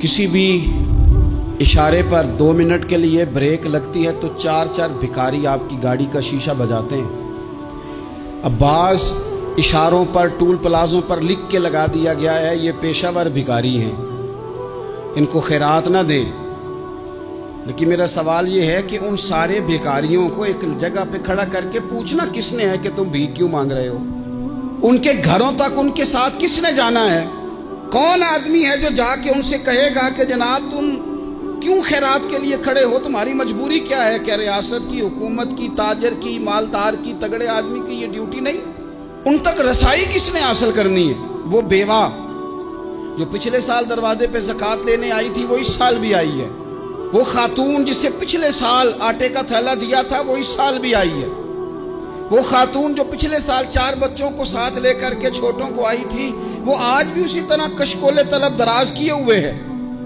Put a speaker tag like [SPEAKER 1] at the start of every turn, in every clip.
[SPEAKER 1] किसी भी इशारे पर 2 मिनट के लिए ब्रेक लगती है तो 4 भिखारी आपकी गाड़ी का शीशा बजाते हैं। अब बाज़ इशारों पर टूल प्लाज़ों पर लिख के लगा दिया गया है ये पेशावर भिखारी हैं, इनको खैरात ना दें। लेकिन मेरा सवाल ये है कि उन सारे भिखारियों को एक जगह पे खड़ा करके पूछना किसने है कि तुम भीख क्यों मांग रहे हो? उनके घरों तक उनके साथ किसने जाना है? कौन आदमी है जो जाके उनसे कहेगा कि जनाब तुम क्यों खैरात के लिए खड़े हो, तुम्हारी मजबूरी क्या है? क्या रियासत की, हुकूमत की, ताजर की, मालदार की, तगड़े आदमी की ये ड्यूटी नहीं? उन तक रसाई किसने हासिल करनी है? वो बेवा जो पिछले साल दरवाजे पे ज़कात लेने आई थी वो इस साल भी आई है। वो खातून जिसे पिछले साल आटे का थैला दिया था वो इस साल भी आई है। वो खातून जो पिछले साल 4 बच्चों को साथ लेकर के छोटों को आई थी वो आज भी उसी तरह कशकोले तलब दराज किए हुए है।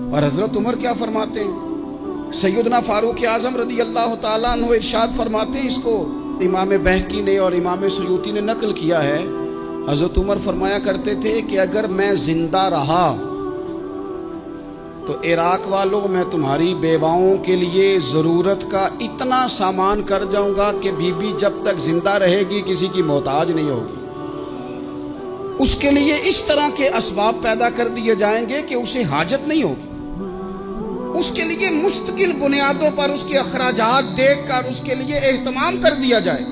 [SPEAKER 1] और हजरत उमर क्या फरमाते हैं? सैयदना फारूक आजम रदी अल्लाह ताला अन्हु इरशाद फरमाते हैं, इसको इमाम बहकी ने और इमाम सुयूती ने नकल किया है। हजरत उमर फरमाया करते थे कि अगर मैं जिंदा रहा तो इराक वालों मैं तुम्हारी बेवाओं के लिए ज़रूरत का इतना सामान कर जाऊंगा कि बीबी जब तक जिंदा रहेगी किसी की मोहताज नहीं होगी। उसके लिए इस तरह के असबाब पैदा कर दिए जाएंगे कि उसे हाजत नहीं होगी। उसके लिए मुस्तकिल बुनियादों पर उसके अखराजात देख कर उसके लिए एहतमाम कर दिया जाए।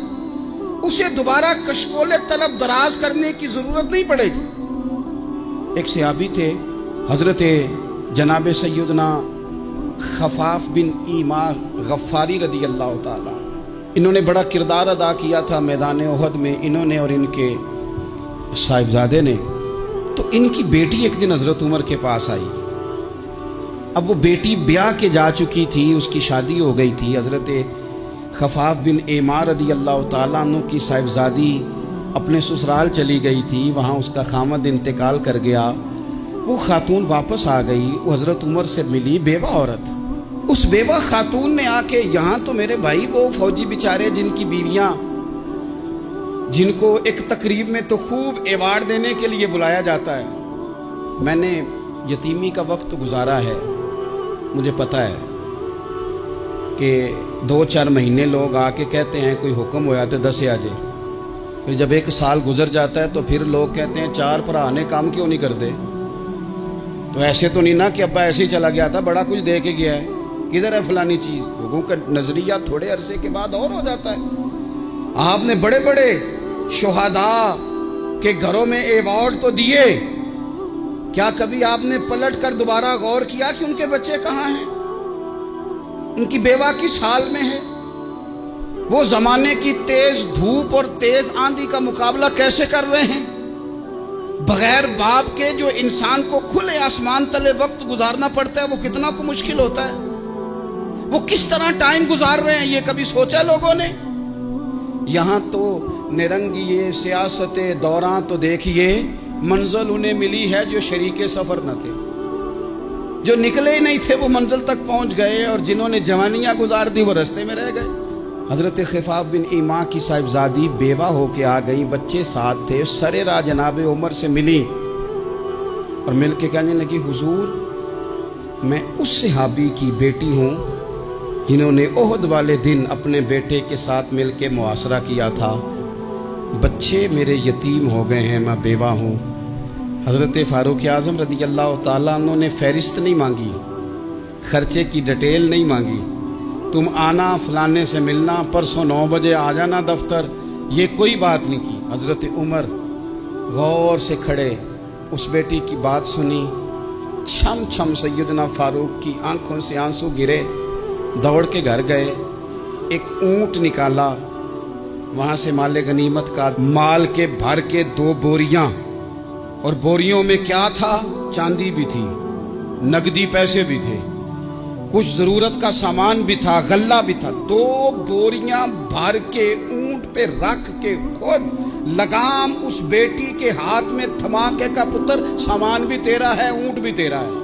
[SPEAKER 1] उसे दोबारा कशकोले तलब दराज करने की जरूरत नहीं पड़ेगी। एक सहाबी थे हजरत जनाब सैयदना खफाफ बिन ईमा गफ्फारी रदी अल्लाह ताला। इन्होंने बड़ा किरदार अदा किया था मैदान उहद में, इन्होंने और इनके साहिबजादे ने। तो इनकी बेटी एक दिन हजरत उमर के पास आई। अब वो बेटी ब्याह के जा चुकी थी, उसकी शादी हो गई थी। हजरत खफाफ बिन ईमा रदी अल्लाह ताला अन्हु की साहिबजादी अपने ससुराल चली गई थी, वहाँ उसका खामद इंतकाल कर गया। वो खातून वापस आ गई, वो हजरत उमर से मिली, बेवा औरत। उस बेवा खातून ने आके, यहाँ तो मेरे भाई वो फौजी बेचारे जिनकी बीवियां, जिनको एक तकरीब में तो खूब अवार्ड देने के लिए बुलाया जाता है। मैंने यतीमी का वक्त गुजारा है, मुझे पता है कि 2-4 महीने लोग आके कहते हैं कोई हुक्म होया तो 10 आ जाए। फिर जब 1 साल गुजर जाता है तो फिर लोग कहते हैं 4 भरा ने काम क्यों नहीं करते। तो ऐसे तो नहीं ना कि अब्बा ऐसे ही चला गया था, बड़ा कुछ दे के गया है, किधर है फलानी चीज। लोगों का नजरिया थोड़े अरसे के बाद और हो जाता है। आपने बड़े बड़े शुहदा के घरों में अवार्ड तो दिए, क्या कभी आपने पलट कर दोबारा गौर किया कि उनके बच्चे कहाँ हैं, उनकी बेवा किस हाल में है? वो जमाने की तेज धूप और तेज आंधी का मुकाबला कैसे कर रहे हैं? बगैर बाप के जो इंसान को खुले आसमान तले वक्त गुजारना पड़ता है वो कितना को मुश्किल होता है। वो किस तरह टाइम गुजार रहे हैं ये कभी सोचा लोगों ने? यहाँ तो निरंगी सियासत दौरान तो देखिए मंजिल उन्हें मिली है जो शरीके सफर न थे, जो निकले ही नहीं थे वो मंजिल तक पहुंच गए, और जिन्होंने जवानियां गुजार दी वो रास्ते में रह गए। हजरत खफाफ बिन ईमा की साहिबजादी बेवा होके आ गई, बच्चे साथ थे। सरेरा जनाब उमर से मिली और मिल के कहने लगी, हुजूर मैं उस सहाबी की बेटी हूँ जिन्होंने ओहद वाले दिन अपने बेटे के साथ मिल के मुआसरा किया था। बच्चे मेरे यतीम हो गए हैं, मैं बेवा हूँ। हजरत फारूक आजम रदी अल्लाह ताला अन्हु ने फहरिस्त नहीं मांगी, खर्चे की डिटेल नहीं मांगी, तुम आना फलाने से मिलना, परसों 9 बजे आ जाना दफ्तर, ये कोई बात नहीं की। हजरत उमर गौर से खड़े उस बेटी की बात सुनी, छम छम सैयदना फारूक की आंखों से आंसू गिरे, दौड़ के घर गए, एक ऊंट निकाला, वहां से माले गनीमत का माल के भर के 2 बोरियां, और बोरियों में क्या था? चांदी भी थी, नगदी पैसे भी थे, कुछ जरूरत का सामान भी था, गल्ला भी था। 2 बोरियां भर के ऊंट पे रख के खुद लगाम उस बेटी के हाथ में थमा के का पुत्र सामान भी तेरा है, ऊंट भी तेरा है।